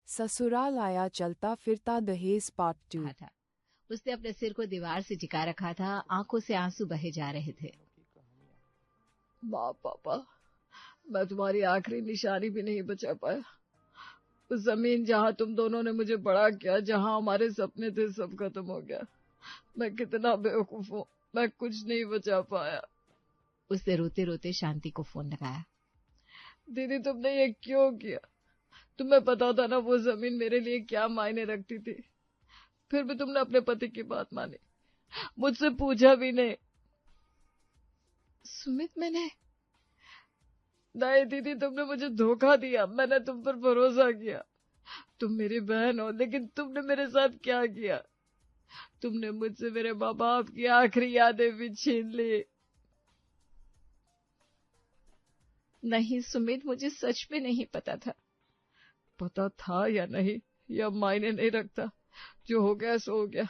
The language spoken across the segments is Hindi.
ससुराल आया चलता फिरता दहेज पार्ट 2। था। उसने अपने सिर को दीवार से टिका रखा था, आंखों से आंसू बहे जा रहे थे। माँ पापा, मैं तुम्हारी आखिरी निशानी भी नहीं बचा पाया। उस जमीन जहाँ तुम दोनों ने मुझे बड़ा किया, जहाँ हमारे सपने थे, सब खत्म हो गया। मैं कितना बेवकूफ हूँ, मैं कुछ नहीं बचा पाया। उसने रोते रोते शांति को फोन लगाया। दीदी, तुमने ये क्यों किया? तुम्हें पता था ना वो जमीन मेरे लिए क्या मायने रखती थी। फिर भी तुमने अपने पति की बात मानी, मुझसे पूछा भी नहीं। सुमित, मैंने नहीं दीदी, तुमने मुझे धोखा दिया। मैंने तुम पर भरोसा किया। तुम मेरी बहन हो, लेकिन तुमने मेरे साथ क्या किया? तुमने मुझसे मेरे माँ बाप की आखिरी यादें भी छीन ली। नहीं सुमित, मुझे सच में नहीं पता था। पता था या नहीं, यह मायने नहीं रखता। जो हो गया सो हो गया।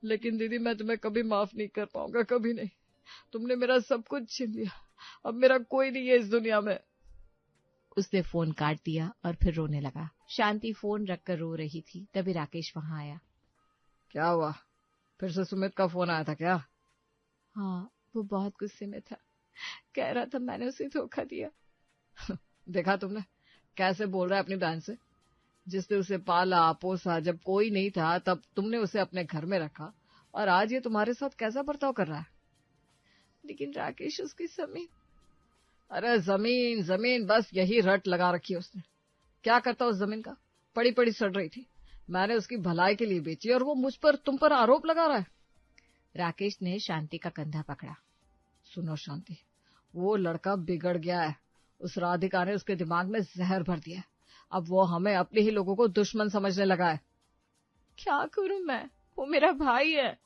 लेकिन दीदी, मैं तुम्हें कभी माफ नहीं कर पाऊंगा, कभी नहीं। तुमने मेरा सब कुछ छीन लिया। अब मेरा कोई नहीं है इस दुनिया में। उसने फोन काट दिया और फिर रोने लगा। शांति फोन रखकर रो रही थी, तभी राकेश वहां आया। क्या हुआ? फिर से सुमित का फोन आया था क्या? हाँ, वो बहुत गुस्से में था। कह रहा था मैंने उसे धोखा दिया। देखा तुमने कैसे बोल रहा है अपनी बहन से? जिसने उसे पाला पोसा, जब कोई नहीं था तब तुमने उसे अपने घर में रखा, और आज ये तुम्हारे साथ कैसा बर्ताव कर रहा है? लेकिन राकेश, उसकी जमीन। अरे जमीन जमीन, बस यही रट लगा रखी है उसने। क्या करता उस जमीन का? पड़ी पड़ी सड़ रही थी। मैंने उसकी भलाई के लिए बेची, और वो मुझ पर, तुम पर आरोप लगा रहा है। राकेश ने शांति का कंधा पकड़ा। सुनो शांति, वो लड़का बिगड़ गया है। उस राधिका ने उसके दिमाग में जहर भर दिया है। अब वो हमें अपने ही लोगों को दुश्मन समझने लगा है। क्या करूं मैं? वो मेरा भाई है।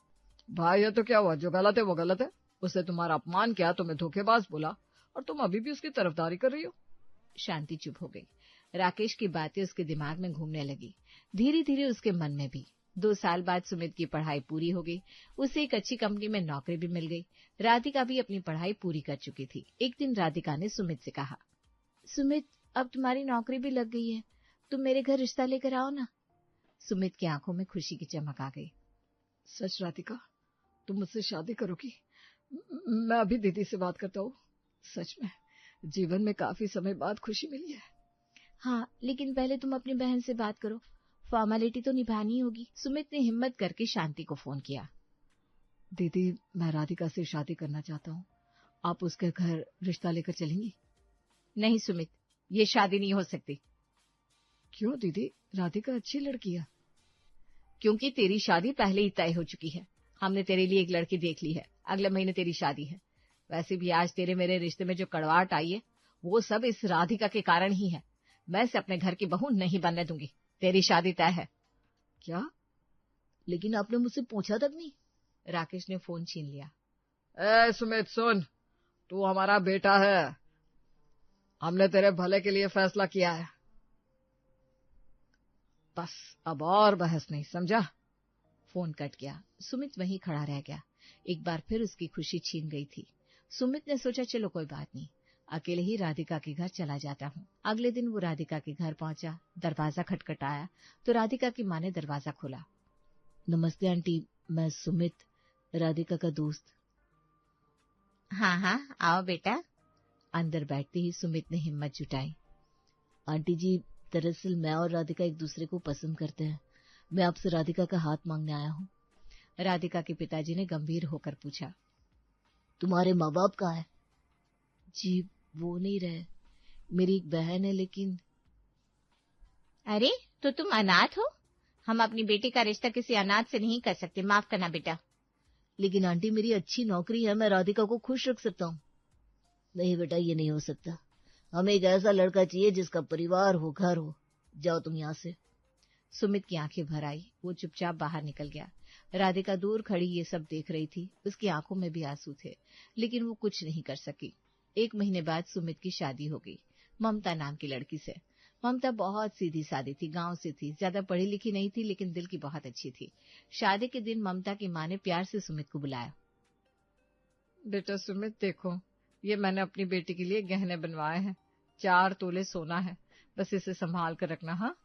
भाई है तो क्या हुआ? जो गलत है वो गलत है। उसने तुम्हारा अपमान किया, तुम्हें धोखेबाज बोला, और तुम अभी भी उसकी तरफदारी कर रही हो। शांति चुप हो गई। राकेश की बातें उसके दिमाग में घूमने लगी, धीरे धीरे उसके मन में भी। 2 साल बाद सुमित की पढ़ाई पूरी हो गई। उसे एक अच्छी कंपनी में नौकरी भी मिल गई। राधिका भी अपनी पढ़ाई पूरी कर चुकी थी। एक दिन राधिका ने सुमित से कहा, सुमित, अब तुम्हारी नौकरी भी लग गई है, तुम मेरे घर रिश्ता लेकर आओ ना। सुमित की आंखों में खुशी की चमक आ गई। सच राधिका, तुम मुझसे शादी करोगी? मैं अभी दीदी से बात करता हूँ। सच में जीवन में काफी समय बाद खुशी मिली है। हाँ, लेकिन पहले तुम अपनी बहन से बात करो, फॉर्मेलिटी तो निभानी होगी। सुमित ने हिम्मत करके शांति को फोन किया। दीदी, मैं राधिका से शादी करना चाहता हूँ। आप उसके घर रिश्ता लेकर चलेंगी? नहीं सुमित, ये शादी नहीं हो सकती। क्यों दीदी? राधिका अच्छी लड़की है। क्योंकि तेरी शादी पहले ही तय हो चुकी है। हमने तेरे लिए एक लड़की देख ली है। अगले महीने तेरी शादी है। वैसे भी आज तेरे मेरे रिश्ते में जो कड़वाहट आई है, वो सब इस राधिका के कारण ही है। मैं इसे अपने घर की बहू नहीं बनने दूंगी। तेरी शादी तय है। क्या? लेकिन आपने मुझसे पूछा तक नहीं। राकेश ने फोन छीन लिया। ए सुमित, सुन, तू हमारा बेटा है। हमने तेरे भले के लिए फैसला किया है। बस अब और बहस नहीं, समझा? फोन कट गया। सुमित वहीं खड़ा रह गया। एक बार फिर उसकी खुशी छीन गई थी। सुमित ने सोचा, चलो कोई बात नहीं, अकेले ही राधिका के घर चला जाता हूँ। अगले दिन वो राधिका के घर पहुंचा। दरवाजा खटखटाया तो राधिका की माँ ने दरवाजा खोला। नमस्ते आंटी, मैं सुमित, राधिका का दोस्त। हाँ हाँ, आओ बेटा। अंदर बैठते ही सुमित ने हिम्मत जुटाई। आंटी जी, दरअसल मैं और राधिका एक दूसरे को पसंद करते हैं। मैं आपसे राधिका का हाथ मांगने आया हूँ। राधिका के पिताजी ने गंभीर होकर पूछा, तुम्हारे माँ बाप कहाँ है? जी, वो नहीं रहे। मेरी एक बहन है, लेकिन। अरे, तो तुम अनाथ हो? हम अपनी बेटी का रिश्ता किसी अनाथ से नहीं कर सकते, माफ करना बेटा। लेकिन आंटी, मेरी अच्छी नौकरी है, मैं राधिका को खुश रख सकता हूँ। नहीं बेटा, ये नहीं हो सकता। हमें एक ऐसा लड़का चाहिए जिसका परिवार हो, घर हो। जाओ तुम यहाँ से। सुमित की आंखें भर आई। वो चुपचाप बाहर निकल गया। राधिका दूर खड़ी ये सब देख रही थी। उसकी आंखों में भी आंसू थे, लेकिन वो कुछ नहीं कर सकी। 1 महीने बाद सुमित की शादी हो गई, ममता नाम की लड़की से। ममता बहुत सीधी सादी थी, गांव से थी, ज्यादा पढ़ी लिखी नहीं थी, लेकिन दिल की बहुत अच्छी थी। शादी के दिन ममता की माँ ने प्यार से सुमित को बुलाया। बेटा सुमित, देखो, ये मैंने अपनी बेटी के लिए गहने बनवाए हैं। 4 तोले सोना है, बस इसे संभाल कर रखना। हाँ,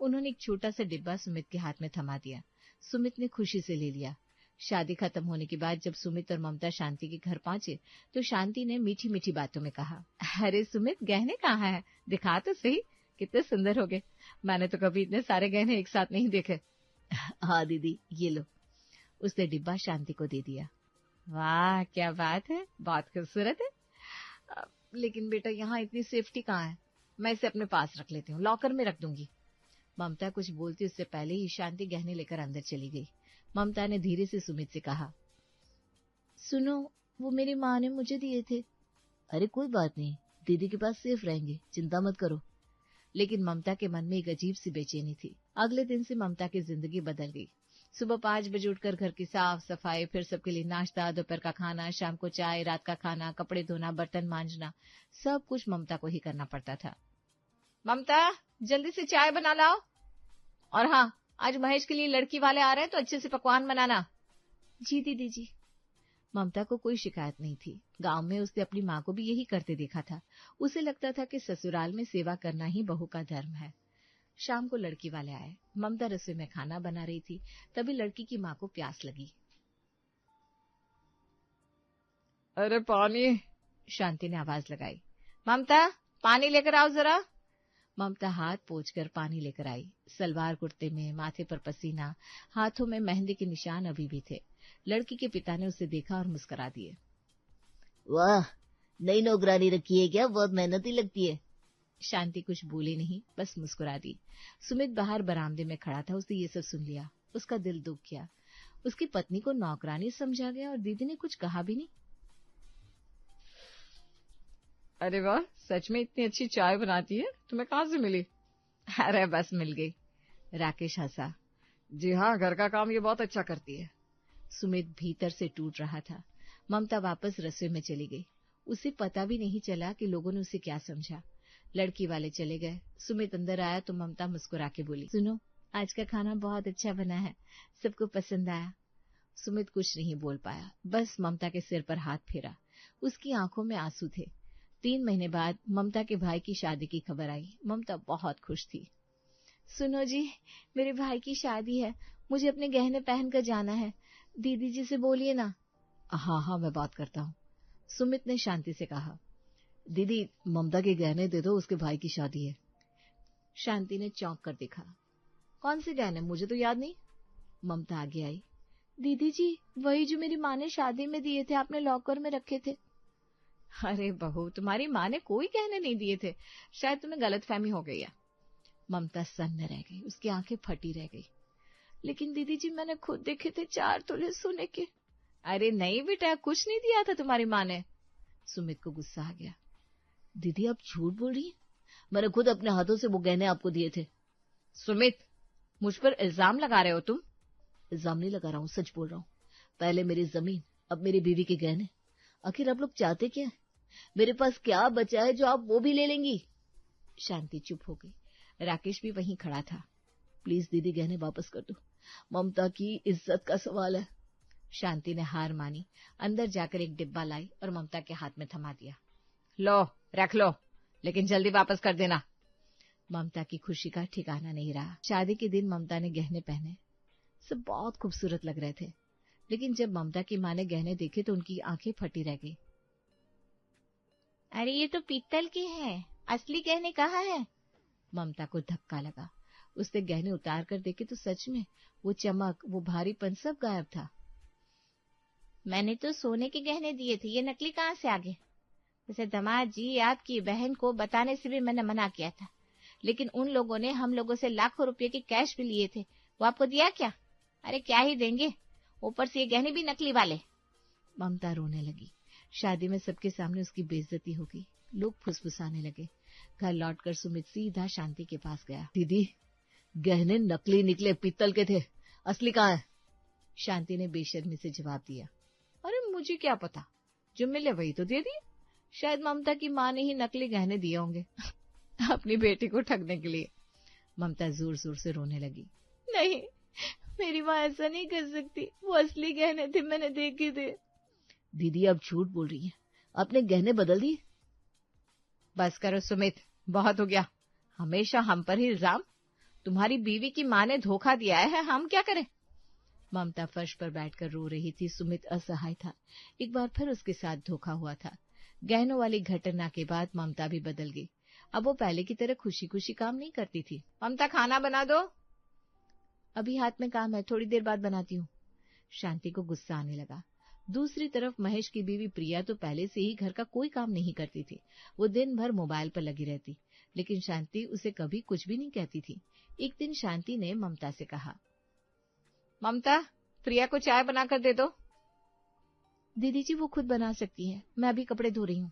उन्होंने एक छोटा सा डिब्बा सुमित के हाथ में थमा दिया। सुमित ने खुशी से ले लिया। शादी खत्म होने के बाद जब सुमित और ममता शांति के घर पहुंचे तो शांति ने मीठी मीठी बातों में कहा, अरे सुमित, गहने कहाँ है? दिखा तो सही, कितने सुंदर हो गए। मैंने तो कभी इतने सारे गहने एक साथ नहीं देखे। हाँ दीदी, ये लो। उसने डिब्बा शांति को दे दिया। वाह, क्या बात है, बहुत खूबसूरत है। लेकिन बेटा, यहाँ इतनी सेफ्टी कहाँ है? मैं इसे अपने पास रख लेती हूँ, लॉकर में रख दूंगी। ममता कुछ बोलती उससे पहले ही शांति गहने लेकर अंदर चली गई। ममता ने धीरे से सुमित से कहा, सुनो, वो मेरी माँ ने मुझे दिए थे। अरे कोई बात नहीं, दीदी के पास सेफ रहेंगे, चिंता मत करो। लेकिन ममता के मन में एक अजीब सी बेचैनी थी। अगले दिन से ममता की जिंदगी बदल गई। सुबह 5 बजे उठकर घर की साफ सफाई, फिर सबके लिए नाश्ता, दोपहर का खाना, शाम को चाय, रात का खाना, कपड़े धोना, बर्तन मांजना, सब कुछ ममता को ही करना पड़ता था। ममता, जल्दी से चाय बना लाओ। और हाँ, आज महेश के लिए लड़की वाले आ रहे हैं तो अच्छे से पकवान बनाना। जी दीदी जी। ममता को कोई शिकायत नहीं थी। गांव में उसने अपनी माँ को भी यही करते देखा था। उसे लगता था कि ससुराल में सेवा करना ही बहू का धर्म है। शाम को लड़की वाले आए। ममता रसोई में खाना बना रही थी, तभी लड़की की माँ को प्यास लगी। अरे पानी। शांति ने आवाज लगाई। ममता, पानी लेकर आओ जरा। ममता हाथ पोंछकर पानी लेकर आई। सलवार कुर्ते में, माथे पर पसीना, हाथों में मेहंदी के निशान अभी भी थे। लड़की के पिता ने उसे देखा और मुस्कुरा दिए। वाह, नई नौकरानी रखी है क्या? बहुत मेहनती लगती है। शांति कुछ बोली नहीं, बस मुस्कुरा दी। सुमित बाहर बरामदे में खड़ा था, उसने ये सब सुन लिया। उसका दिल दुख गया। उसकी पत्नी को नौकरानी समझा गया और दीदी ने कुछ कहा भी नहीं। अरे वाह, सच में इतनी अच्छी चाय बनाती है? तुम्हें कहाँ से मिली? अरे बस मिल गई। राकेश हंसा। जी हाँ, घर का काम ये बहुत अच्छा करती है। सुमित भीतर से टूट रहा था। ममता वापस रसोई में चली गई। उसे पता भी नहीं चला कि लोगों ने उसे क्या समझा। लड़की वाले चले गए। सुमित अंदर आया तो ममता मुस्कुरा के बोली, सुनो, आज का खाना बहुत अच्छा बना है, सबको पसंद आया। सुमित कुछ नहीं बोल पाया, बस ममता के सिर पर हाथ फेरा। उसकी आंखों में आंसू थे। 3 महीने बाद ममता के भाई की शादी की खबर आई। ममता बहुत खुश थी। सुनो जी, मेरे भाई की शादी है, मुझे अपने गहने पहनकर जाना है। दीदी जी से बोलिए ना। हाँ हाँ, मैं बात करता हूँ, सुमित ने शांति से कहा। दीदी, ममता के गहने दे दो, उसके भाई की शादी है। शांति ने चौंक कर देखा। कौन से गहने? मुझे तो याद नहीं। ममता आगे आई। दीदी जी, वही जो मेरी माँ ने शादी में दिए थे, आपने लॉकर में रखे थे। अरे बहू, तुम्हारी माँ ने कोई गहने नहीं दिए थे, शायद तुम्हें गलतफहमी हो गई है। ममता सन्न रह गई, उसकी आंखें फटी रह गई। लेकिन दीदी जी, मैंने खुद देखे थे 4 तोले सोने के। अरे नहीं बेटा, कुछ नहीं दिया था तुम्हारी माँ ने। सुमित को गुस्सा आ गया। दीदी, आप झूठ बोल रही हैं? मैंने खुद अपने हाथों से वो गहने आपको दिए थे। सुमित, मुझ पर इल्जाम लगा रहे हो तुम? इल्जाम नहीं लगा रहा हूँ, सच बोल रहा हूँ। पहले मेरी जमीन, अब मेरी बीवी के गहने। आखिर आप लोग चाहते क्या? मेरे पास क्या बचा है जो आप वो भी ले लेंगी? शांति चुप हो गई। राकेश भी वहीं खड़ा था। प्लीज दीदी, गहने वापस कर दो, ममता की इज्जत का सवाल है। शांति ने हार मानी। अंदर जाकर एक डिब्बा लाई और ममता के हाथ में थमा दिया। लो, रख लो, लेकिन जल्दी वापस कर देना। ममता की खुशी का ठिकाना नहीं रहा। शादी के दिन ममता ने गहने पहने, सब बहुत खूबसूरत लग रहे थे। लेकिन जब ममता की माँ ने गहने देखे तो उनकी आंखें फटी रह गई। अरे ये तो पीतल के हैं, असली गहने कहाँ हैं? ममता को धक्का लगा। उसने गहने उतार कर देखे तो सच में वो चमक, वो भारीपन सब गायब था। मैंने तो सोने के गहने दिए थे, ये नकली कहाँ से आ गए? वैसे दामाद जी, आपकी बहन को बताने से भी मैंने मना किया था, लेकिन उन लोगों ने हम लोगों से लाखों रुपए के कैश भी लिए थे, वो आपको दिया क्या? अरे क्या ही देंगे, ऊपर से ये गहने भी नकली वाले। ममता रोने लगी। शादी में सबके सामने उसकी बेइज्जती हो गई। लोग फुसफुसाने लगे। घर लौटकर सुमित सीधा शांति के पास गया। दीदी, गहने नकली निकले, पीतल के थे, असली कहाँ है? शांति ने बेशर्मी से जवाब दिया। अरे मुझे क्या पता, जो मिले वही तो दे दिए। शायद ममता की माँ ने ही नकली गहने दिए होंगे अपनी बेटी को ठगने के लिए। ममता जोर जोर से रोने लगी। नहीं, मेरी माँ ऐसा नहीं कर सकती, वो असली गहने थे, मैंने देखे थे। दीदी, आप झूठ बोल रही हैं, आपने गहने बदल दिए। बस करो सुमित, बहुत हो गया, हमेशा हम पर ही इल्जाम। तुम्हारी बीवी की माँ ने धोखा दिया है, हम क्या करें? ममता फर्श पर बैठकर रो रही थी। सुमित असहाय था। एक बार फिर उसके साथ धोखा हुआ था। गहनों वाली घटना के बाद ममता भी बदल गई। अब वो पहले की तरह खुशी खुशी काम नहीं करती थी। ममता, खाना बना दो। अभी हाथ में काम है, थोड़ी देर बाद बनाती हूँ। शांति को गुस्सा आने लगा। दूसरी तरफ महेश की बीवी प्रिया तो पहले से ही घर का कोई काम नहीं करती थी। वो दिन भर मोबाइल पर लगी रहती, लेकिन शांति उसे कभी कुछ भी नहीं कहती थी। एक दिन शांति ने ममता से कहा, ममता, प्रिया को चाय बनाकर दे दो। दीदी जी, वो खुद बना सकती है, मैं अभी कपड़े धो रही हूँ।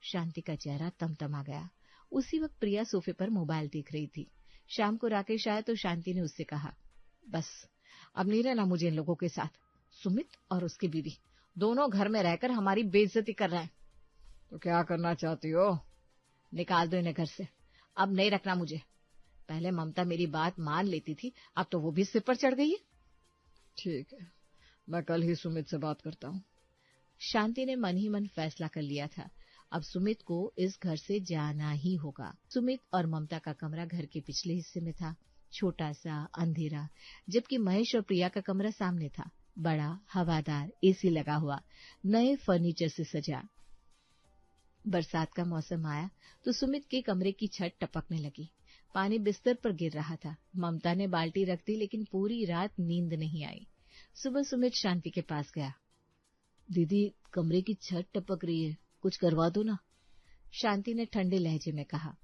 शांति का चेहरा तमतमा गया। उसी वक्त प्रिया सोफे पर मोबाइल देख रही थी। शाम को राकेश आया तो शांति ने उससे कहा, बस अब नहीं रहना मुझे इन लोगों के साथ। सुमित और उसकी बीवी दोनों घर में रहकर हमारी बेइज्जती कर रहे हैं। तो क्या करना चाहती हो? निकाल दो इन्हें घर से, अब नहीं रखना मुझे। पहले ममता मेरी बात मान लेती थी, अब तो वो भी सिर पर चढ़ गई है। ठीक है, मैं कल ही सुमित से बात करता हूँ। शांति ने मन ही मन फैसला कर लिया था। अब सुमित को इस घर से जाना ही होगा। सुमित और ममता का कमरा घर के पिछले हिस्से में था, छोटा सा, अंधेरा, जबकि महेश और प्रिया का कमरा सामने था, बड़ा, हवादार, एसी लगा हुआ, नए फर्नीचर से सजा। बरसात का मौसम आया तो सुमित के कमरे की छत टपकने लगी। पानी बिस्तर पर गिर रहा था। ममता ने बाल्टी रख दी, लेकिन पूरी रात नींद नहीं आई। सुबह सुमित शांति के पास गया। दीदी, कमरे की छत टपक रही है, कुछ करवा दो ना। शांति ने ठंडे लहजे में कहा।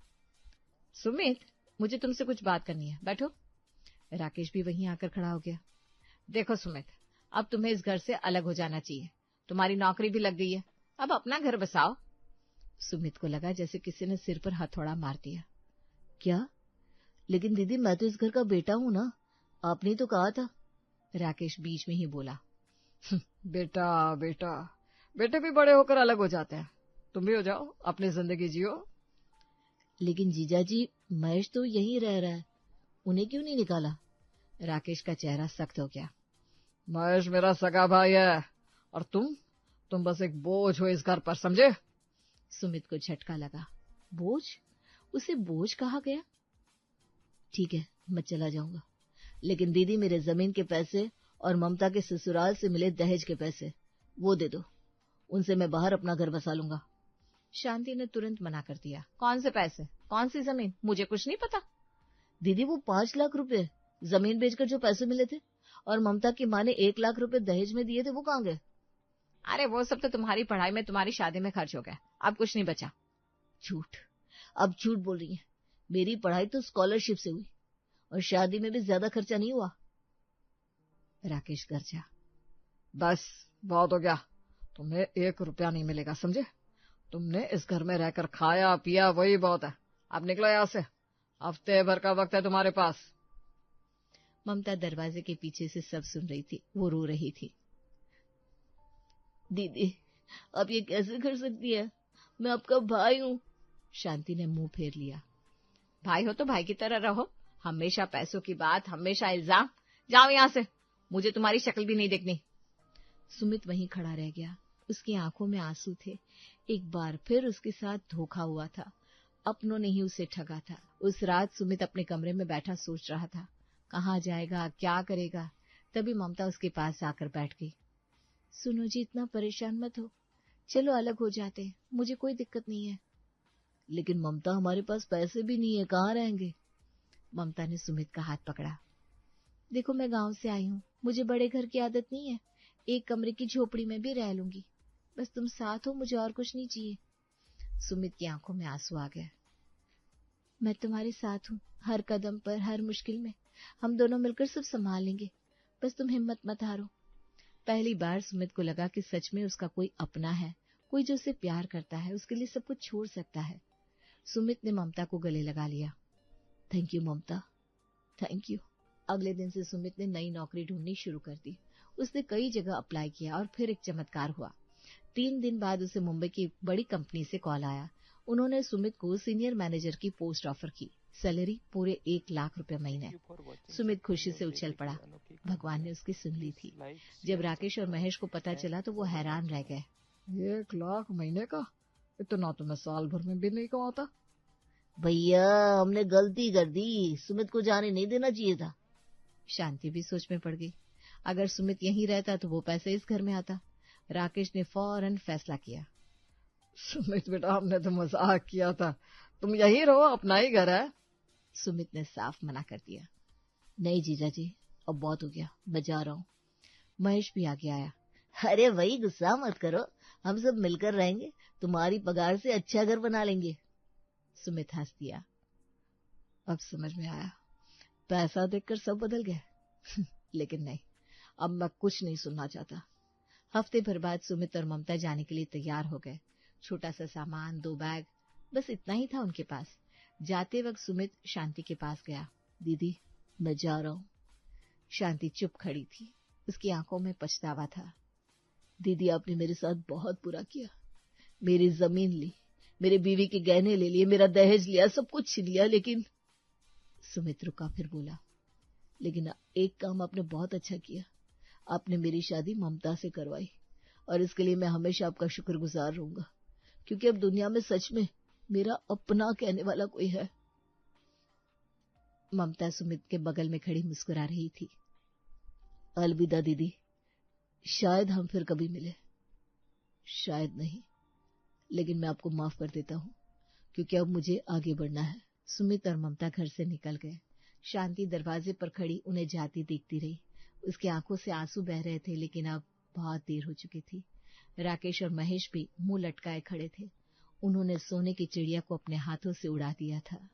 सुमित, मुझे तुमसे कुछ बात करनी है, बैठो। राकेश भी वहीं आकर खड़ा हो गया। देखो सुमित, अब तुम्हें इस घर से अलग हो जाना चाहिए। तुम्हारी नौकरी भी लग गई है, अब अपना घर बसाओ। सुमित को लगा जैसे किसी ने सिर पर हथौड़ा मार दिया। क्या? लेकिन दीदी, मैं तो इस घर का बेटा हूँ ना, आपने तो कहा था। राकेश बीच में ही बोला। बेटा बेटा, बेटे भी बड़े होकर अलग हो जाते हैं, तुम भी हो जाओ, अपनी जिंदगी जियो। लेकिन जीजाजी, महेश तो यहीं रह रहा है, उन्हें क्यों नहीं निकाला? राकेश का चेहरा सख्त हो गया। महेश मेरा सगा भाई है, और तुम बस एक बोझ हो इस घर पर, समझे? सुमित को झटका लगा। बोझ? उसे बोझ कहा गया? ठीक है, मैं चला जाऊंगा, लेकिन दीदी, मेरे जमीन के पैसे और ममता के ससुराल से मिले दहेज के पैसे वो दे दो, उनसे मैं बाहर अपना घर बसा लूंगा। शांति ने तुरंत मना कर दिया। कौन से पैसे, कौन सी जमीन? मुझे कुछ नहीं पता। दीदी, वो 5 लाख रुपए जमीन बेचकर जो पैसे मिले थे, और ममता की माँ ने 1 लाख रुपए दहेज में दिए थे, वो कहाँ गए? अरे वो सब तो तुम्हारी पढ़ाई में, तुम्हारी शादी में खर्च हो गया, अब कुछ नहीं बचा। झूठ, अब झूठ बोल रही है। मेरी पढ़ाई तो स्कॉलरशिप से हुई, और शादी में भी ज्यादा खर्चा नहीं हुआ। राकेश गरजा। बस बहुत हो गया, तुम्हें 1 रुपया नहीं मिलेगा, समझे? तुमने इस घर में रहकर खाया पिया, वही बहुत है, अब निकलो यहाँ से, हफ्ते भर का वक्त है तुम्हारे पास। ममता दरवाजे के पीछे से सब सुन रही थी, वो रो रही थी। दीदी, आप ये कैसे कर सकती है? मैं आपका भाई हूँ। शांति ने मुंह फेर लिया। भाई हो तो भाई की तरह रहो, हमेशा पैसों की बात, हमेशा इल्जाम। जाओ यहाँ से, मुझे तुम्हारी शक्ल भी नहीं देखनी। सुमित वहीं खड़ा रह गया। उसकी आंखों में आंसू थे। एक बार फिर उसके साथ धोखा हुआ था, अपनों ने ही उसे ठगा था। उस रात सुमित अपने कमरे में बैठा सोच रहा था, कहाँ जाएगा, क्या करेगा। तभी ममता उसके पास आकर बैठ गई। सुनो जी, इतना परेशान मत हो, चलो अलग हो जाते हैं, मुझे कोई दिक्कत नहीं है। लेकिन ममता, हमारे पास पैसे भी नहीं है, कहाँ रहेंगे? ममता ने सुमित का हाथ पकड़ा। देखो, मैं गांव से आई हूँ, मुझे बड़े घर की आदत नहीं है, एक कमरे की झोपड़ी में भी रह लूंगी, बस तुम साथ हो, मुझे और कुछ नहीं चाहिए। सुमित की आंखों में आंसू आ गया। मैं तुम्हारे साथ हूँ, हर कदम पर, हर मुश्किल में, हम दोनों मिलकर सब संभाल लेंगे, बस तुम हिम्मत मत हारो। पहली बार सुमित को लगा कि सच में उसका कोई अपना है, कोई जो उसे प्यार करता है, उसके लिए सब कुछ छोड़ सकता है। सुमित ने ममता को गले लगा लिया। Thank you Mamata, thank you. अगले दिन से सुमित ने नई नौकरी ढूंढनी शुरू कर दी। उसने कई जगह अप्लाई किया और फिर एक चमत्कार हुआ। 3 दिन बाद उसे मुंबई की बड़ी कंपनी से कॉल आया। उन्होंने सुमित को सीनियर मैनेजर की पोस्ट ऑफर की, सैलरी पूरे 1 लाख रुपए महीने। सुमित खुशी से उछल पड़ा, भगवान ने उसकी सुन ली थी। जब राकेश और महेश को पता चला तो वो हैरान रह गए। 1 लाख महीने का? इतना तो मैं साल भर में भी नहीं कमाता। भैया हमने गलती कर दी, सुमित को जाने नहीं देना चाहिए था। शांति भी सोच में पड़ गई। अगर सुमित यहीं रहता तो वो पैसे इस घर में आता। राकेश ने फौरन फैसला किया। सुमित बेटा, हमने तो मजाक किया था, तुम यहीं रहो, अपना ही घर है। सुमित ने साफ मना कर दिया। नहीं जीजा जी, अब बहुत हो गया, मैं जा रहा हूँ। महेश भी आगे आया। अरे वही, गुस्सा मत करो, हम सब मिलकर रहेंगे, तुम्हारी पगार से अच्छा घर बना लेंगे। सुमित हंस दिया। अब समझ में आया, पैसा देखकर सब बदल गए। लेकिन नहीं, अब मैं कुछ नहीं सुनना चाहता। हफ्ते भर बाद सुमित और ममता जाने के लिए तैयार हो गए। छोटा सा सामान, 2 बैग, बस इतना ही था उनके पास। जाते वक्त सुमित शांति के पास गया। दीदी, मैं जा रहा हूँ। शांति चुप खड़ी थी, उसकी आंखों में पछतावा था। दीदी, आपने मेरे साथ बहुत बुरा किया, मेरी जमीन ली, मेरे बीवी के गहने ले लिए, मेरा दहेज लिया, सब कुछ छीन लिया, लेकिन सुमित रुका, फिर बोला, लेकिन एक काम आपने बहुत अच्छा किया, आपने मेरी शादी ममता से करवाई, और इसके लिए मैं हमेशा आपका शुक्रगुजार रहूंगा, क्योंकि अब दुनिया में सच में मेरा अपना कहने वाला कोई है। ममता सुमित के बगल में खड़ी मुस्कुरा रही थी। अलविदा दीदी, शायद हम फिर कभी मिले, शायद नहीं, लेकिन मैं आपको माफ कर देता हूँ, क्योंकि अब मुझे आगे बढ़ना है। सुमित और ममता घर से निकल गए। शांति दरवाजे पर खड़ी उन्हें जाती देखती रही। उसकी आंखों से आंसू बह रहे थे, लेकिन अब बहुत देर हो चुकी थी। राकेश और महेश भी मुंह लटकाए खड़े थे। उन्होंने सोने की चिड़िया को अपने हाथों से उड़ा दिया था।